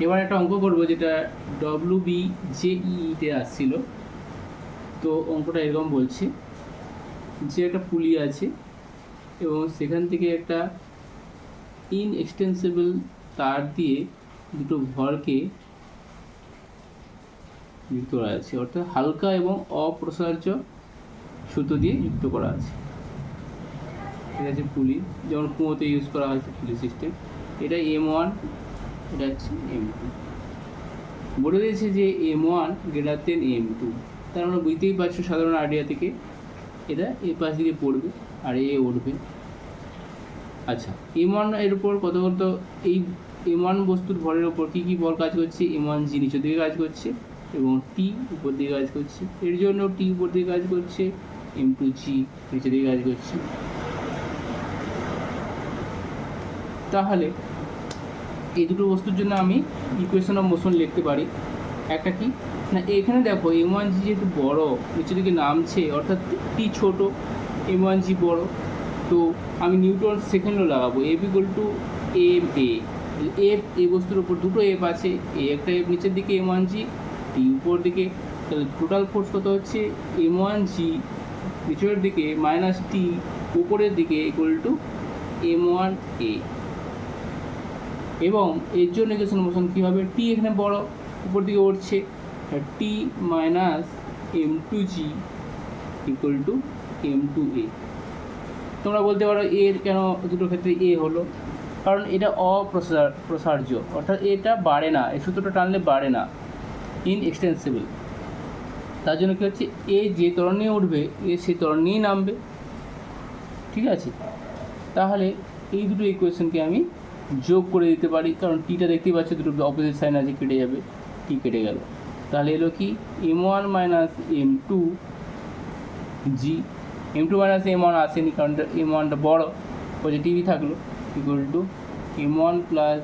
এবার একটা অঙ্ক করবো যেটা WBJEE-তে আসছিল। তো অঙ্কটা এরকম বলছে যে একটা পুলি আছে এবং সেখান থেকে একটা ইনএক্সটেন্সিবল তার দিয়ে দুটো ভরকে যুক্ত করা আছে, অর্থাৎ হালকা এবং অপ্রসার্য সুতো দিয়ে যুক্ত করা আছে। এটা হচ্ছে পুলি, যেমন কুয়োতে ইউজ করা হয়েছে পুলি সিস্টেম। এটা M1, এটা হচ্ছে M2। বলে দিয়েছে যে M1 গ্রেটার দেন M2, তার আমরা বুঝতেই পারছো সাধারণ আইডিয়া থেকে এটা এ পাশ দিকে পড়বে আর এ উঠবে। আচ্ছা, M1 এর উপর কত এই M1 বস্তুর ভরের ওপর কী কী বল কাজ করছে? M1G নিচের দিকে কাজ করছে এবং T উপর দিকে কাজ করছে। এর জন্য T উপর দিকে কাজ করছে, M2G নিচের দিকে কাজ করছে। তাহলে এই দুটো বস্তুর জন্য আমি ইকুয়েশন অফ মোশন লিখতে পারি। একটা কি না, এখানে দেখো M1G যেহেতু বড় নিচের দিকে নামছে, অর্থাৎ T ছোট, M1G বড়, তো আমি নিউটন সেকেন্ড ল লাগাবো। F = ma। এফ এই বস্তুর উপর দুটো এফ আছে, একটা এফ নিচের দিকে M1G, T উপর দিকে, তাহলে টোটাল ফোর্স কত হচ্ছে? M1G নিচের দিকে মাইনাস T উপরের দিকে = M1a। এবং এর জন্য ইকুয়েশন মোশন কী হবে? T এখানে বড়, উপর দিকে উঠছে, T মাইনাস M2G = M2a। তোমরা বলতে পারো এর কেন দুটো ক্ষেত্রে এ হলো? কারণ এটা অপ্রসার্য, অর্থাৎ এটা বাড়ে না, এই সূত্রটা টানলে বাড়ে না, ইনএক্সটেন্সিবল। তার জন্য কী হচ্ছে, এ যে ত্বরণ নিয়ে উঠবে এ সে ত্বরণ নিয়েই নামবে। ঠিক আছে, তাহলে এই দুটো ইকুয়েশনকে আমি যোগ করে দিতে পারি, কারণ টিটা দেখতেই পাচ্ছ দুটো অপোজিট সাইন আছে, কেটে যাবে, টি কেটে গেল। তাহলে এলো কি M1 minus M2G, M2 minus M1 আসেনি কারণ M1টা বড়, পজিটিভই থাকলো, = M1 প্লাস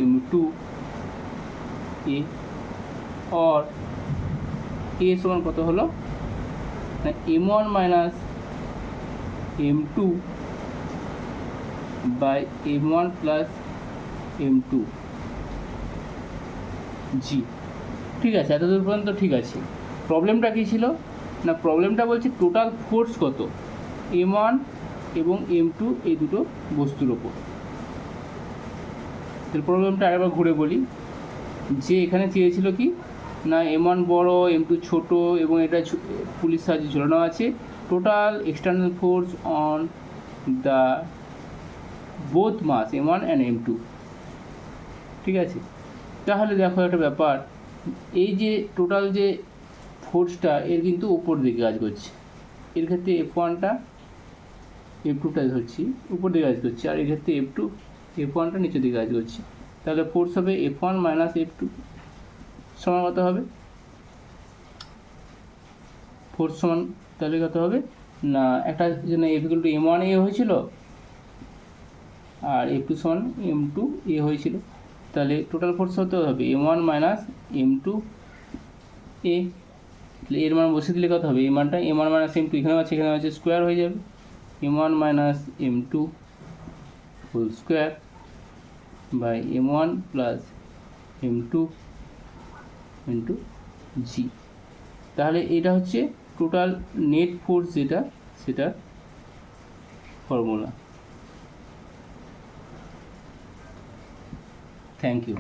M2A। और A সমান কত হলো না M1 minus M2 by M1 plus M2G। ঠিক আছে, এতদূর পর্যন্ত ঠিক আছে। প্রবলেমটা কী ছিল না, প্রবলেমটা বলছে টোটাল ফোর্স কত M1 এবং M2 এই দুটো বস্তুর ওপর। প্রবলেমটা আরেকবার ঘুরে বলি, যে এখানে চেয়েছিল কি না M1 বড়, M2 ছোট এবং এটা পুলির সাহায্যে ঝোলানো আছে। Total external force on the both mass M1 and M2। ঠিক আছে, তাহলে দেখো একটা ব্যাপার, এই যে টোটাল যে ফোর্সটা এর কিন্তু উপর দিকে কাজ করছে, এর ক্ষেত্রে F1টা F2টা ধরছি উপর দিকে কাজ করছে, আর এর ক্ষেত্রে F1টা নিচের দিকে কাজ করছে। তাহলে ফোর্স হবে F1 মাইনাস F2 সমান কত হবে? ফোর্স সমান তাহলে কত হবে না, একটা জন্য F = M1A হয়েছিল আর F2 সমান M2A হয়েছিল, তাহলে টোটাল ফোর্স হতে হবে M1 মাইনাস M2A। এর মান বসে দিলে কত হবে? এই মানটা M1 মাইনাস M2 এখানে আছে, এখানে আছে, স্কোয়ার হয়ে যাবে, M1 minus M2 whole square by M1 plus M2 into G। তাহলে এটা হচ্ছে টোটাল নেট ফোর্স যেটা, সেটা ফর্মুলা। Thank you.